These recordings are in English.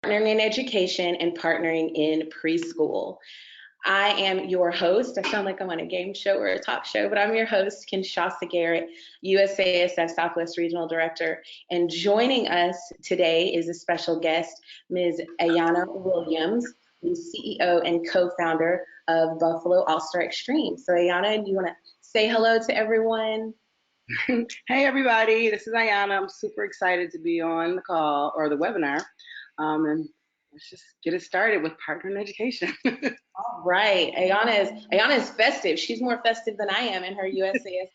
Partnering in Education and Partnering in Preschool. I am your host. I sound like I'm on a game show or a talk show, but I'm your host, Kinshasa Garrett, USASF Southwest Regional Director. And joining us today is a special guest, Ms. Ayana Williams, the CEO and co-founder of Buffalo All-Star Extreme. So Ayana, do you want to say hello to everyone? Hey everybody, this is Ayana. I'm super excited to be on the call or the webinar. And let's just get it started with Partner in Education. All right, Ayana is festive. She's more festive than I am in her USASF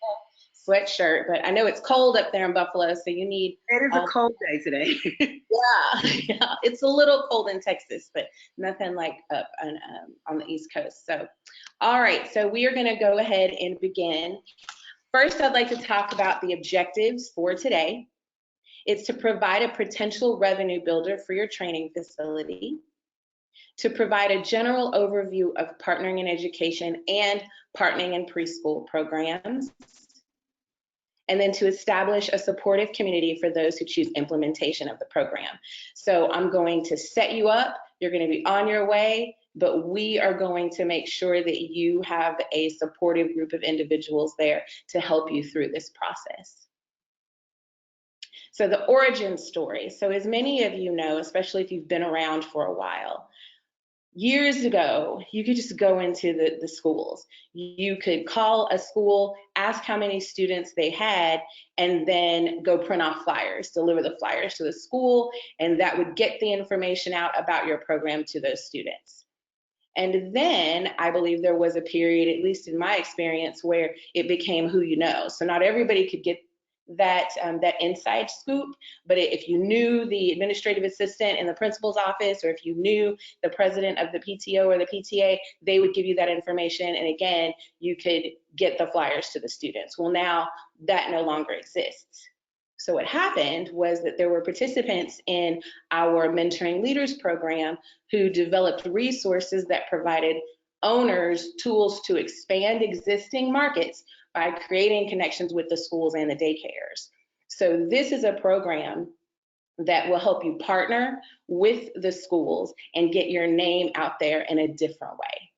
sweatshirt, but I know it's cold up there in Buffalo, so you need. It is a cold day today. Yeah, it's a little cold in Texas, but nothing like up on the East Coast. So, all right, so we are going to go ahead and begin. First, I'd like to talk about the objectives for today. It's to provide a potential revenue builder for your training facility, to provide a general overview of partnering in education and partnering in preschool programs, and then to establish a supportive community for those who choose implementation of the program. So I'm going to set you up. You're going to be on your way, but we are going to make sure that you have a supportive group of individuals there to help you through this process. So the origin story. So as many of you know, especially if you've been around for a while, years ago, you could just go into the schools. You could call a school, ask how many students they had, and then go print off flyers, deliver the flyers to the school, and that would get the information out about your program to those students. And then I believe there was a period, at least in my experience, where it became who you know. So not everybody could get that inside scoop, but if you knew the administrative assistant in the principal's office, or if you knew the president of the PTO or the PTA, they would give you that information, and again, you could get the flyers to the students. Well, now that no longer exists. So what happened was that there were participants in our Mentoring Leaders program who developed resources that provided owners tools to expand existing markets by creating connections with the schools and the daycares. So this is a program that will help you partner with the schools and get your name out there in a different way.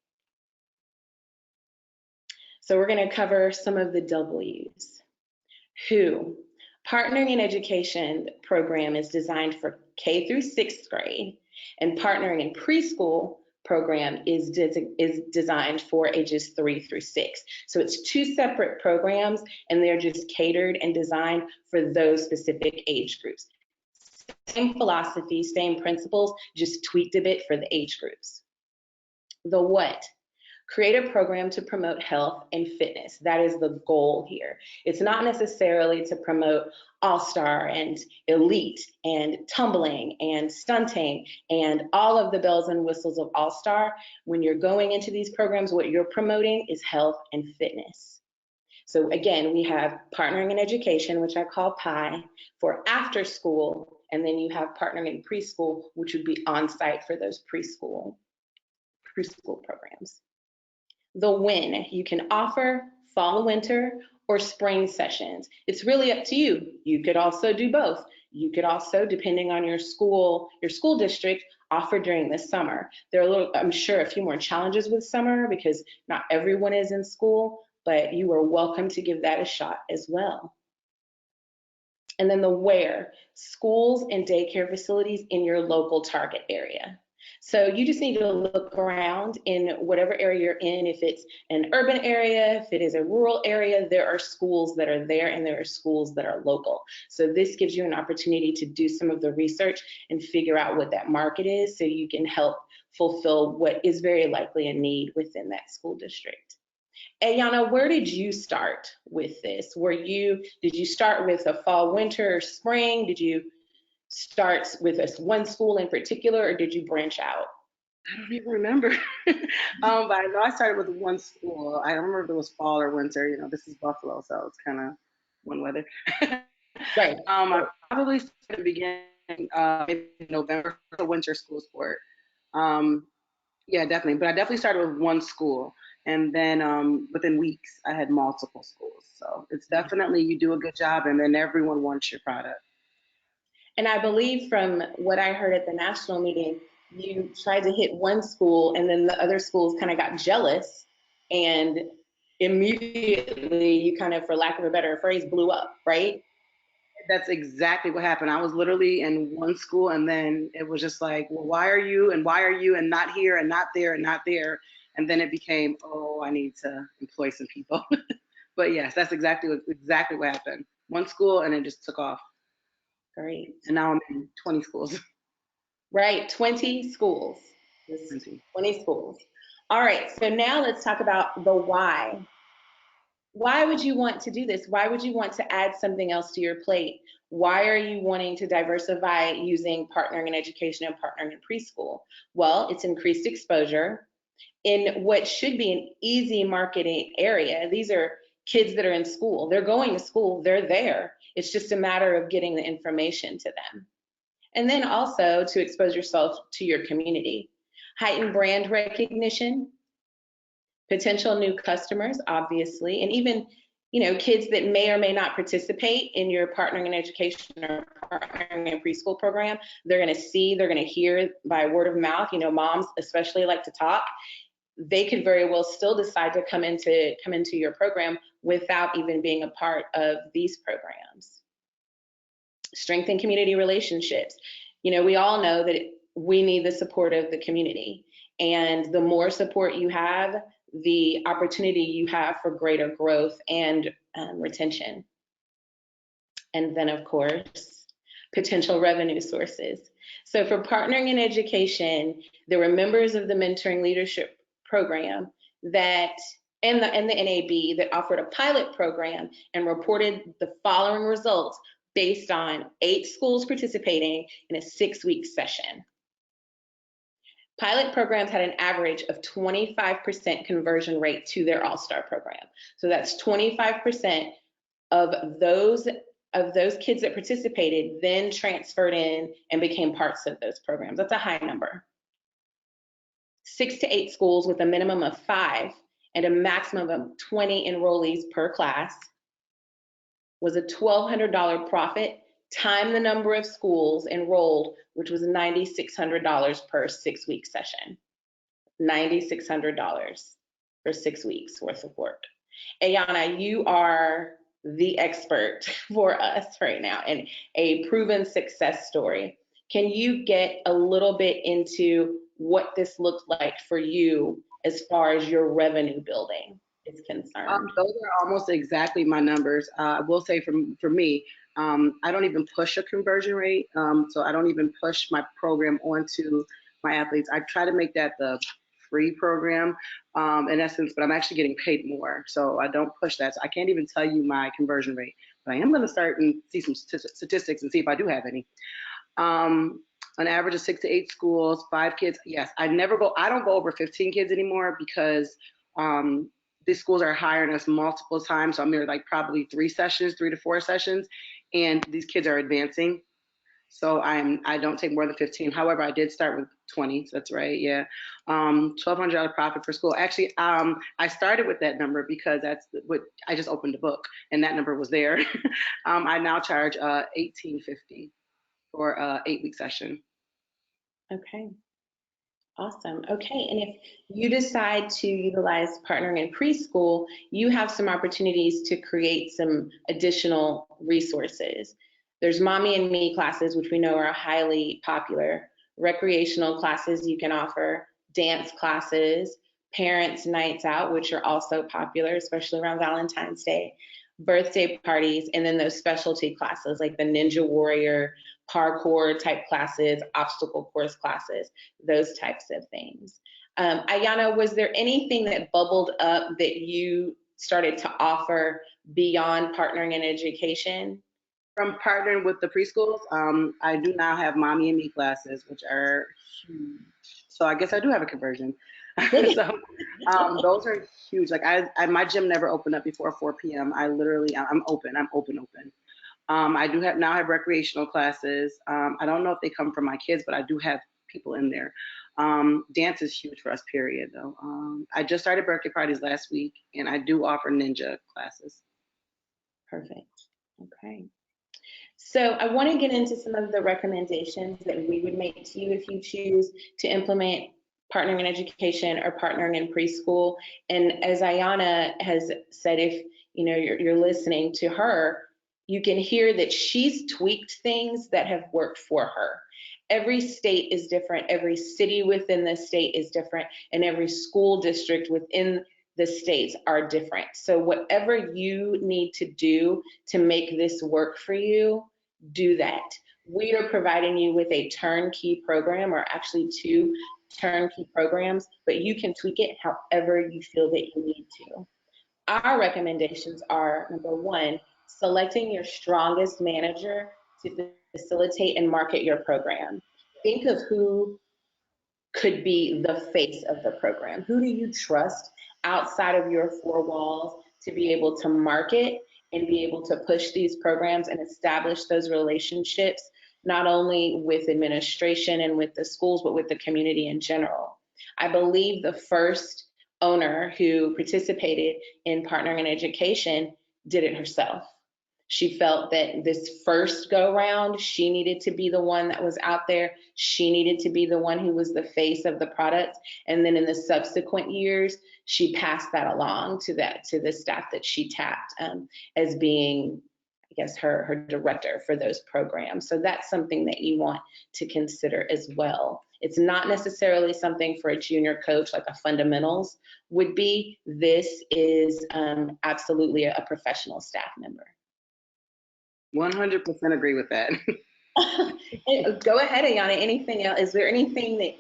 So we're going to cover some of the W's. Who? Partnering in Education program is designed for K through 6th grade, and Partnering in Preschool program is designed for ages 3 through 6. So it's two separate programs, and they're just catered and designed for those specific age groups. Same philosophy, same principles, just tweaked a bit for the age groups. The what? Create a program to promote health and fitness. That is the goal here. It's not necessarily to promote all-star and elite and tumbling and stunting and all of the bells and whistles of all-star. When you're going into these programs, what you're promoting is health and fitness. So again, we have Partnering in Education, which I call PiE, for after school, and then you have Partnering in Preschool, which would be on-site for those preschool programs. The when, you can offer fall, winter, or spring sessions. It's really up to you. You could also do both. You could also, depending on your school district, offer during the summer. There are I'm sure a few more challenges with summer because not everyone is in school, but you are welcome to give that a shot as well. And then the where, schools and daycare facilities in your local target area. So you just need to look around in whatever area you're in. If it's an urban area, if it is a rural area, there are schools that are there and there are schools that are local. So this gives you an opportunity to do some of the research and figure out what that market is so you can help fulfill what is very likely a need within that school district. Ayana, where did you start with this? Did you start with a fall, winter, or spring? Did you start with one school in particular, or did you branch out? I don't even remember. But I know I started with one school. I don't remember if it was fall or winter. You know, this is Buffalo, so it's kind of one weather. Right. I probably started beginning maybe November for the winter school sport. Yeah, definitely. But I definitely started with one school. And then within weeks, I had multiple schools. So it's definitely, you do a good job and then everyone wants your product. And I believe from what I heard at the national meeting, you tried to hit one school and then the other schools kind of got jealous and immediately you kind of, for lack of a better phrase, blew up, right? That's exactly what happened. I was literally in one school, and then it was just like, well, why are you and not here and not there and not there? And then it became, oh, I need to employ some people. But yes, that's exactly what happened. One school, and it just took off. Great. And now I'm in 20 schools. Right, 20 schools. 20 schools. All right, so now let's talk about the why. Why would you want to do this? Why would you want to add something else to your plate? Why are you wanting to diversify using partnering in education and partnering in preschool? Well, it's increased exposure in what should be an easy marketing area. These are kids that are in school. They're going to school, they're there. It's just a matter of getting the information to them. And then also to expose yourself to your community. Heighten brand recognition, potential new customers, obviously, and even kids that may or may not participate in your partnering in education or partnering in preschool program. They're going to see, they're going to hear by word of mouth. Moms especially like to talk. They could very well still decide to come into your program without even being a part of these programs. Strengthen community relationships. We all know that we need the support of the community, and the more support you have, the opportunity you have for greater growth and retention. And then, of course, potential revenue sources. So for partnering in education, there were members of the mentoring leadership program that and the NAB that offered a pilot program and reported the following results based on 8 schools participating in a 6-week session. Pilot programs had an average of 25% conversion rate to their All-Star program. So that's 25% of those kids that participated then transferred in and became parts of those programs. That's a high number. 6 to 8 schools with a minimum of 5 and a maximum of 20 enrollees per class was a $1,200 profit, time the number of schools enrolled, which was $9,600 per 6-week session. $9,600 for 6 weeks worth of work. Ayana, you are the expert for us right now and a proven success story. Can you get a little bit into what this looked like for you as far as your revenue building is concerned? Those are almost exactly my numbers. I will say for me, I don't even push a conversion rate. So I don't even push my program onto my athletes. I try to make that the free program in essence, but I'm actually getting paid more. So I don't push that. So I can't even tell you my conversion rate, but I am going to start and see some statistics and see if I do have any. An average of 6 to 8 schools, 5 kids. Yes, I don't go over 15 kids anymore because these schools are hiring us multiple times. So I'm there like probably 3 to 4 sessions, and these kids are advancing. So I don't take more than 15. However, I did start with 20. So that's right. Yeah. $1,200 profit per school. Actually, I started with that number because that's what I just opened a book and that number was there. I now charge $1,850 for a 8-week session. Okay. Awesome. Okay. And if you decide to utilize partnering in preschool, you have some opportunities to create some additional resources. There's Mommy and Me classes, which we know are highly popular, recreational classes you can offer, dance classes, parents' nights out, which are also popular, especially around Valentine's Day, birthday parties, and then those specialty classes like the Ninja Warrior, parkour type classes, obstacle course classes, those types of things. Ayana, was there anything that bubbled up that you started to offer beyond partnering in education? From partnering with the preschools, I do now have Mommy and Me classes, which are huge. So I guess I do have a conversion. So those are huge. Like my gym never opened up before 4 p.m. I'm open. I do now have recreational classes. I don't know if they come from my kids, but I do have people in there. Dance is huge for us, period, though. I just started birthday parties last week, and I do offer ninja classes. Perfect. Okay. So I want to get into some of the recommendations that we would make to you if you choose to implement partnering in education or partnering in preschool. And as Ayana has said, if you know you're listening to her, you can hear that she's tweaked things that have worked for her. Every state is different, every city within the state is different, and every school district within the states are different. So whatever you need to do to make this work for you, do that. We are providing you with a turnkey program, or actually two turnkey programs, but you can tweak it however you feel that you need to. Our recommendations are, number one, selecting your strongest manager to facilitate and market your program. Think of who could be the face of the program. Who do you trust outside of your four walls to be able to market and be able to push these programs and establish those relationships, not only with administration and with the schools, but with the community in general? I believe the first owner who participated in partnering in education did it herself. She felt that this first go round, she needed to be the one that was out there. She needed to be the one who was the face of the product. And then in the subsequent years, she passed that along to the staff that she tapped as being, I guess, her director for those programs. So that's something that you want to consider as well. It's not necessarily something for a junior coach like a fundamentals would be. This is absolutely a professional staff member. 100% agree with that. Go ahead, Ayana. Anything else? Is there anything that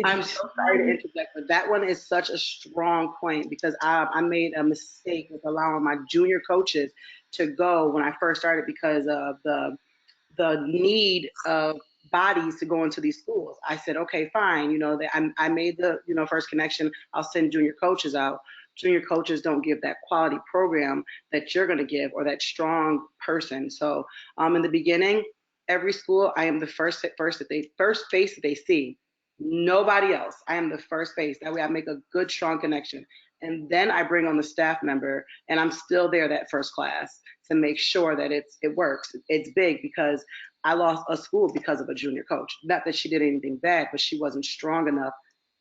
I'm so sorry to interject, but that one is such a strong point because I made a mistake with allowing my junior coaches to go when I first started because of the need of bodies to go into these schools. I said, okay, fine. I made the first connection. I'll send junior coaches out. Junior coaches don't give that quality program that you're going to give or that strong person. So in the beginning, every school, I am the first face that they see. Nobody else. I am the first face. That way I make a good, strong connection. And then I bring on the staff member, and I'm still there that first class to make sure that it works. It's big because I lost a school because of a junior coach. Not that she did anything bad, but she wasn't strong enough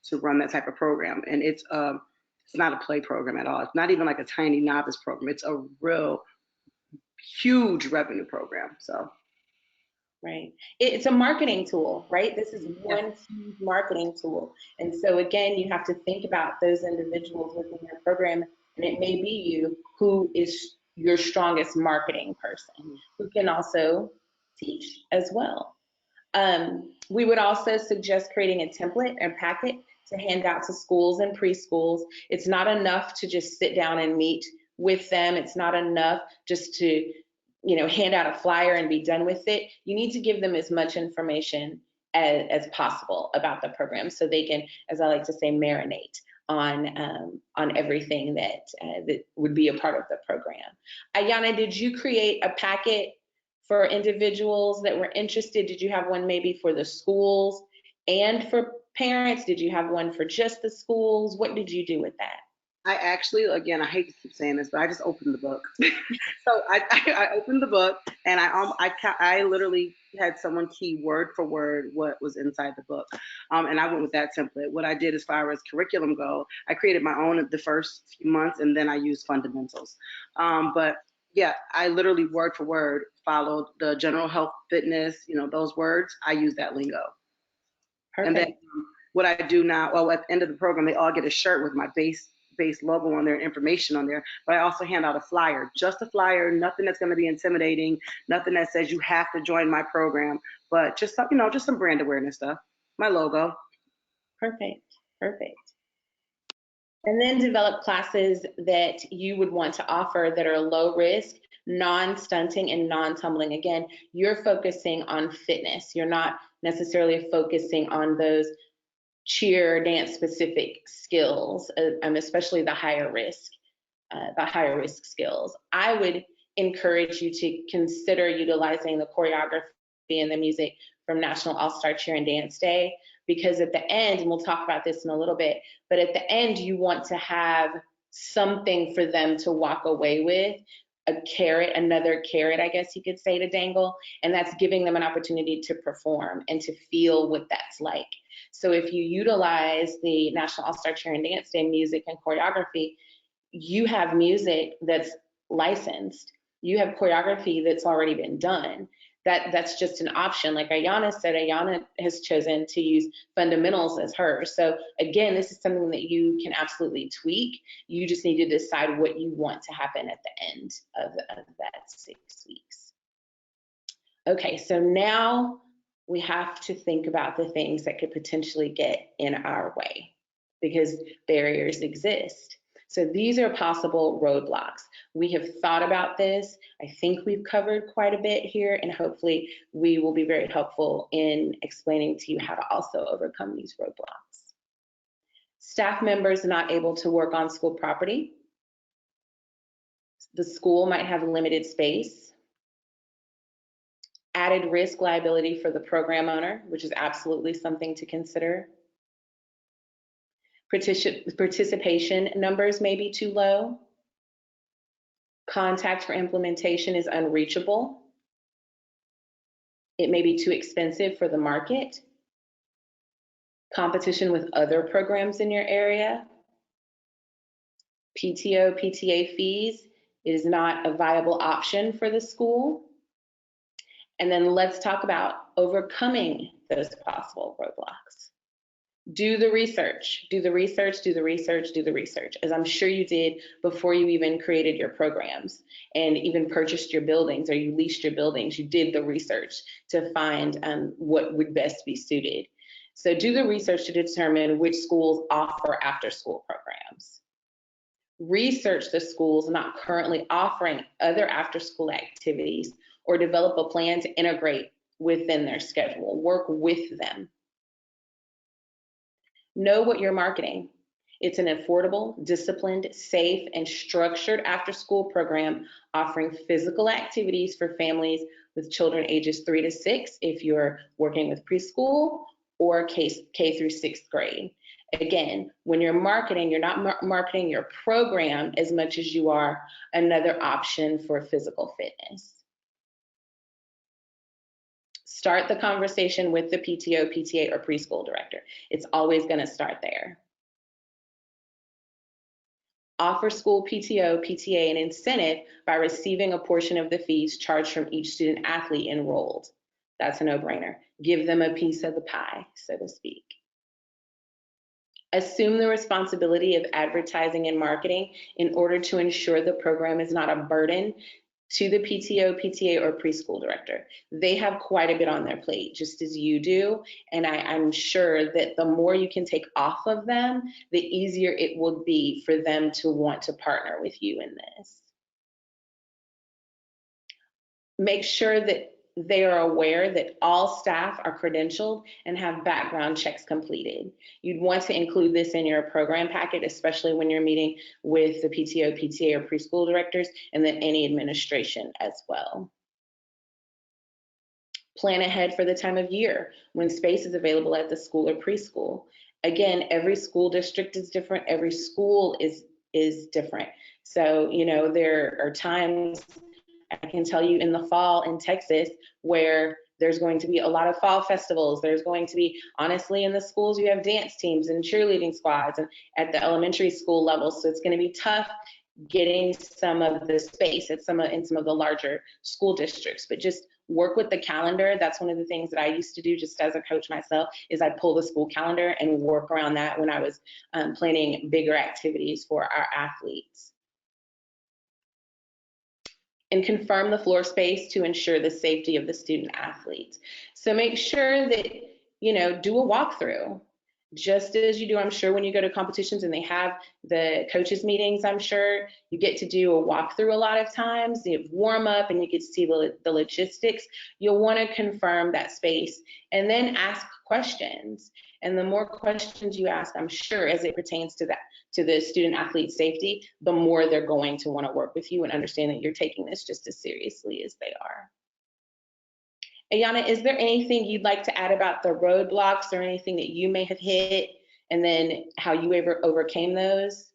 to run that type of program. And it's not a play program at all. It's not even like a tiny novice program. It's a real huge revenue program. So. Right. It's a marketing tool, right? This is one huge marketing tool. And so again, you have to think about those individuals within your program, and it may be you who is your strongest marketing person, who can also teach as well. We would also suggest creating a template and packet to hand out to schools and preschools. It's not enough to just sit down and meet with them. It's not enough just to hand out a flyer and be done with it. You need to give them as much information as possible about the program so they can, as I like to say, marinate on everything that would be a part of the program. Ayana, did you create a packet for individuals that were interested? Did you have one maybe for the schools and for parents? Did you have one for just the schools? What did you do with that? I actually, again, I hate to keep saying this, but I just opened the book. So I opened the book, and I literally had someone key word for word what was inside the book, and I went with that template. What I did as far as curriculum go, I created my own the first few months, and then I used fundamentals. But yeah, I literally word for word followed the general health, fitness, those words. I use that lingo. Perfect. And then what I do now, well, at the end of the program, they all get a shirt with my base logo on there and information on there, but I also hand out a flyer, just a flyer, nothing that's going to be intimidating, nothing that says you have to join my program, but just some, just some brand awareness stuff, my logo. Perfect. And then develop classes that you would want to offer that are low risk, non-stunting, and non-tumbling. Again, you're focusing on fitness. You're not necessarily focusing on those cheer, dance specific skills, especially the higher risk skills. I would encourage you to consider utilizing the choreography and the music from National All-Star Cheer and Dance Day, because at the end, and we'll talk about this in a little bit, but at the end, you want to have something for them to walk away with a carrot, another carrot, I guess you could say, to dangle, and that's giving them an opportunity to perform and to feel what that's like. So if you utilize the National All-Star Cheer and Dance Day music and choreography, you have music that's licensed, you have choreography that's already been done. That's just an option. Like Ayana said, Ayana has chosen to use fundamentals as hers. So again, this is something that you can absolutely tweak. You just need to decide what you want to happen at the end of that 6 weeks. Okay, so now we have to think about the things that could potentially get in our way because barriers exist. So these are possible roadblocks. We have thought about this. I think we've covered quite a bit here, and hopefully we will be very helpful in explaining to you how to also overcome these roadblocks. Staff members not able to work on school property. The school might have limited space. Added risk liability for the program owner, which is absolutely something to consider. Participation numbers may be too low. Contact for implementation is unreachable. It may be too expensive for the market. Competition with other programs in your area. PTO, PTA fees is not a viable option for the school. And then let's talk about overcoming those possible roadblocks. Do the research, do the research, do the research, do the research, as I'm sure you did before you even created your programs and even purchased your buildings or you leased your buildings. You did the research to find what would best be suited. So do the research to determine which schools offer after-school programs. Research the schools not currently offering other after-school activities or develop a plan to integrate within their schedule. Work with them. Know what you're marketing. It's an affordable, disciplined, safe, and structured after-school program offering physical activities for families with children ages 3 to 6 if you're working with preschool or K through 6th grade. Again, when you're marketing, you're not marketing your program as much as you are another option for physical fitness. Start the conversation with the PTO, PTA, or preschool director. It's always going to start there. Offer school PTO, PTA an incentive by receiving a portion of the fees charged from each student athlete enrolled. That's a no-brainer. Give them a piece of the pie, so to speak. Assume the responsibility of advertising and marketing in order to ensure the program is not a burden to the PTO, PTA, or preschool director. They have quite a bit on their plate, just as you do, and I'm sure that the more you can take off of them, the easier it will be for them to want to partner with you in this. Make sure that they are aware that all staff are credentialed and have background checks completed. You'd want to include this in your program packet, especially when you're meeting with the PTO, PTA, or preschool directors, and then any administration as well. Plan ahead for the time of year when space is available at the school or preschool. Again, every school district is different. Every school is different. So, you know, there are times I can tell you in the fall in Texas where there's going to be a lot of fall festivals. There's going to be, honestly, in the schools, you have dance teams and cheerleading squads and at the elementary school level. So it's going to be tough getting some of the space in some of the larger school districts, but just work with the calendar. That's one of the things that I used to do just as a coach myself is I pull the school calendar and work around that when I was planning bigger activities for our athletes. And confirm the floor space to ensure the safety of the student athletes. So make sure that, you know, do a walkthrough. Just as you do, I'm sure, when you go to competitions and they have the coaches meetings, I'm sure you get to do a walkthrough a lot of times. You warm up and you get to see the logistics. You'll want to confirm that space and then ask questions. And the more questions you ask, I'm sure, as it pertains to the student athlete safety, the more they're going to want to work with you and understand that you're taking this just as seriously as they are. Ayana, is there anything you'd like to add about the roadblocks or anything that you may have hit and then how you ever overcame those?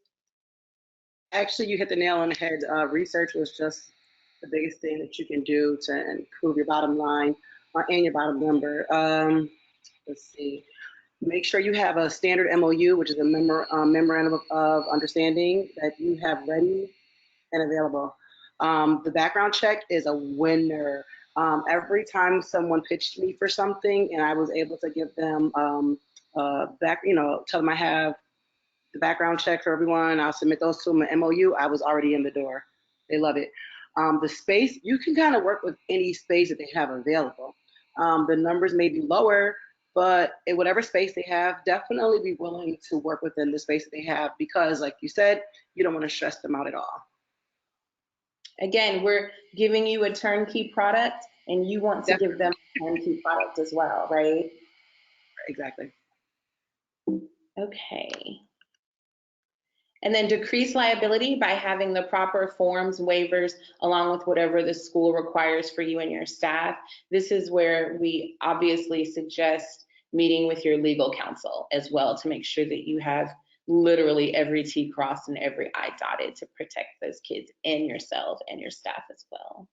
Actually, you hit the nail on the head. Research was just the biggest thing that you can do to improve your bottom line and your bottom number. Let's see. Make sure you have a standard MOU, which is a memorandum of understanding that you have ready and available. The background check is a winner. Every time someone pitched me for something and I was able to give them tell them I have the background check for everyone, I'll submit those to them, an MOU, I was already in the door. They love it. The space, you can kind of work with any space that they have available. The numbers may be lower, but in whatever space they have, definitely be willing to work within the space that they have because, like you said, you don't want to stress them out at all. Again, we're giving you a turnkey product and you want to give them a turnkey product as well, right? Exactly. Okay. And then decrease liability by having the proper forms, waivers, along with whatever the school requires for you and your staff. This is where we obviously suggest meeting with your legal counsel as well to make sure that you have literally every T crossed and every I dotted to protect those kids and yourself and your staff as well.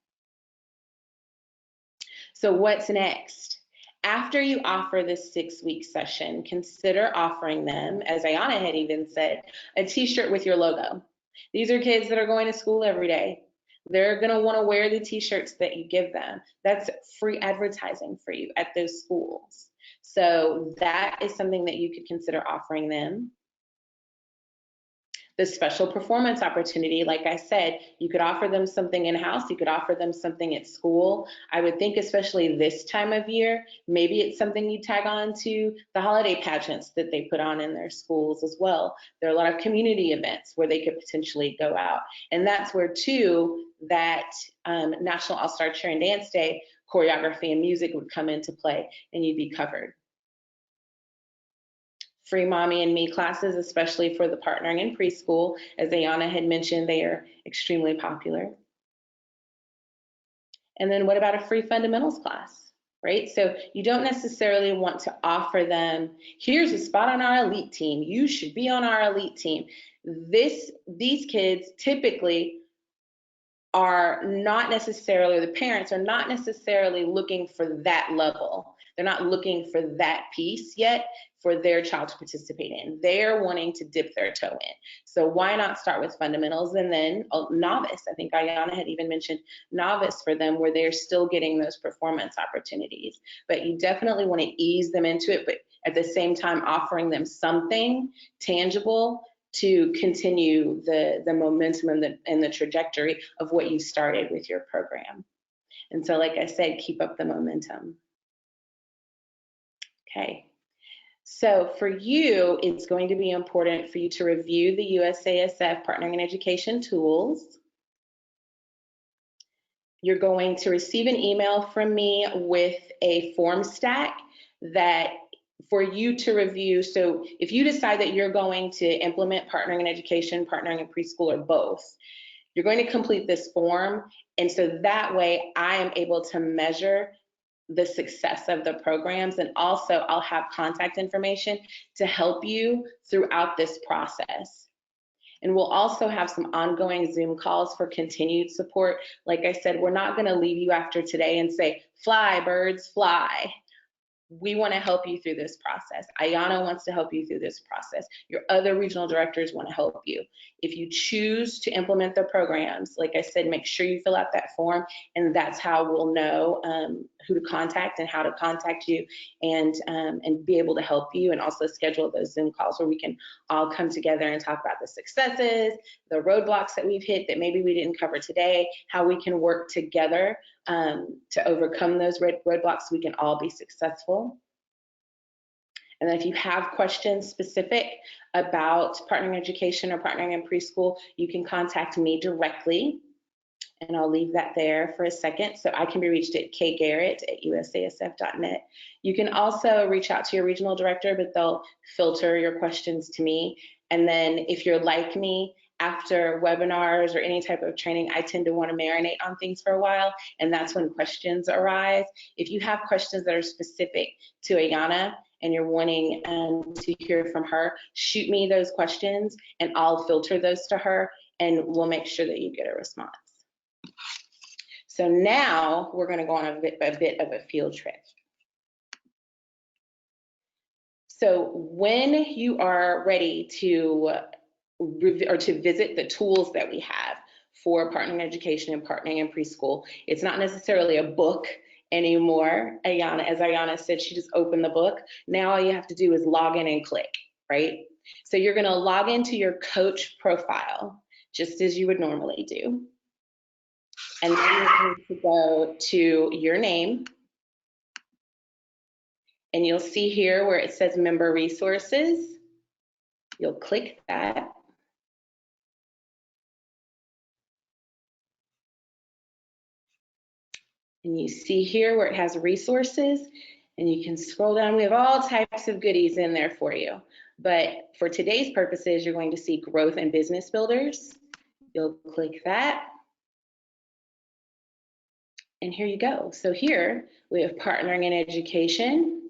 So what's next? After you offer this 6-week session, consider offering them, as Ayana had even said, a t-shirt with your logo. These are kids that are going to school every day. They're gonna wanna wear the t-shirts that you give them. That's free advertising for you at those schools. So that is something that you could consider offering them. The special performance opportunity, like I said, you could offer them something in-house, you could offer them something at school. I would think especially this time of year, maybe it's something you tag on to the holiday pageants that they put on in their schools as well. There are a lot of community events where they could potentially go out. And that's where too, that National All-Star Cheer and Dance Day, choreography and music would come into play and you'd be covered. Free Mommy and Me classes, especially for the partnering in preschool. As Ayana had mentioned, they are extremely popular. And then what about a free fundamentals class, right? So you don't necessarily want to offer them, here's a spot on our elite team. You should be on our elite team. These kids typically are not necessarily, the parents are not necessarily looking for that level. They're not looking for that piece yet for their child to participate in. They're wanting to dip their toe in. So why not start with fundamentals and then novice? I think Ayana had even mentioned novice for them where they're still getting those performance opportunities. But you definitely want to ease them into it, but at the same time offering them something tangible to continue the momentum and the trajectory of what you started with your program. And so, like I said, keep up the momentum. Okay. So for you, it's going to be important for you to review the USASF Partnering in Education tools. You're going to receive an email from me with a form stack that for you to review. So if you decide that you're going to implement partnering in education, partnering in preschool, or both, you're going to complete this form. And so that way I am able to measure the success of the programs. And also I'll have contact information to help you throughout this process. And we'll also have some ongoing Zoom calls for continued support. Like I said, we're not going to leave you after today and say, fly, birds, fly. We want to help you through this process. Ayana wants to help you through this process. Your other regional directors want to help you. If you choose to implement the programs, like I said, make sure you fill out that form, and that's how we'll know who to contact and how to contact you and be able to help you, and also schedule those Zoom calls where we can all come together and talk about the successes, the roadblocks that we've hit that maybe we didn't cover today, how we can work together to overcome those roadblocks so we can all be successful. And then if you have questions specific about partnering in education or partnering in preschool, you can contact me directly. And I'll leave that there for a second. So I can be reached at kgarrett@usasf.net. You can also reach out to your regional director, but they'll filter your questions to me. And then if you're like me, after webinars or any type of training, I tend to want to marinate on things for a while, and that's when questions arise. If you have questions that are specific to Ayana and you're wanting to hear from her, shoot me those questions and I'll filter those to her and we'll make sure that you get a response. So now we're going to go on a bit of a field trip. So when you are ready to visit the tools that we have for partnering education and partnering in preschool, it's not necessarily a book anymore. As Ayana said, she just opened the book. Now all you have to do is log in and click, right? So you're going to log into your coach profile, just as you would normally do. And then you're going to go to your name. And you'll see here where it says member resources. You'll click that. And you see here where it has resources, and you can scroll down. We have all types of goodies in there for you. But for today's purposes, you're going to see growth and business builders. You'll click that. And here you go. So here we have partnering in education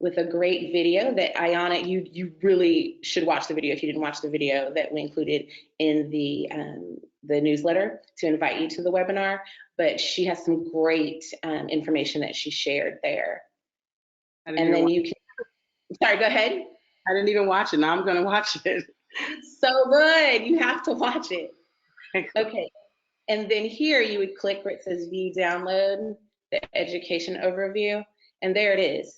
with a great video that Ayana, you really should watch the video if you didn't watch the video that we included in the newsletter to invite you to the webinar. But she has some great information that she shared there. And then you can, sorry, go ahead. I didn't even watch it. Now I'm going to watch it. It's so good. You have to watch it. Okay. And then here you would click where it says view download, the education overview, and there it is.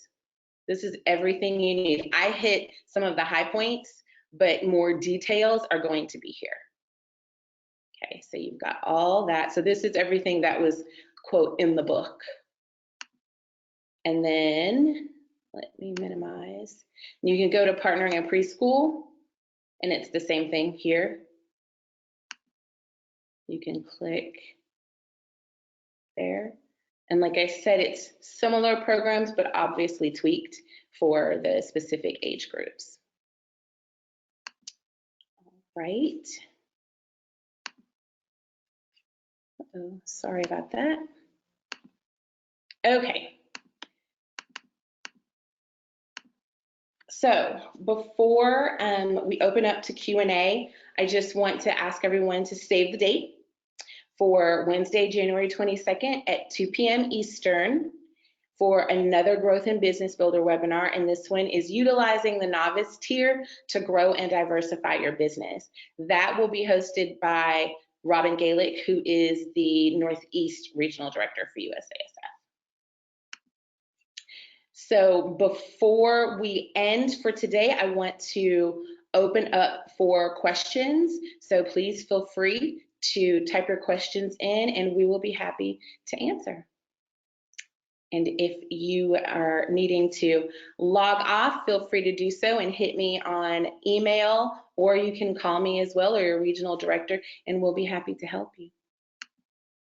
This is everything you need. I hit some of the high points, but more details are going to be here. Okay, so you've got all that. So this is everything that was, quote, in the book. And then, let me minimize. You can go to partnering in preschool, and it's the same thing here. You can click there. And like I said, it's similar programs, but obviously tweaked for the specific age groups. All right. Uh-oh, sorry about that. Okay. So before we open up to Q&A, I just want to ask everyone to save the date for Wednesday, January 22nd at 2 p.m. Eastern for another Growth and Business Builder webinar. And this one is utilizing the novice tier to grow and diversify your business. That will be hosted by Robin Galick, who is the Northeast Regional Director for USASF. So before we end for today, I want to open up for questions. So please feel free to type your questions in and we will be happy to answer. And if you are needing to log off, feel free to do so and hit me on email, or you can call me as well, or your regional director, and we'll be happy to help you.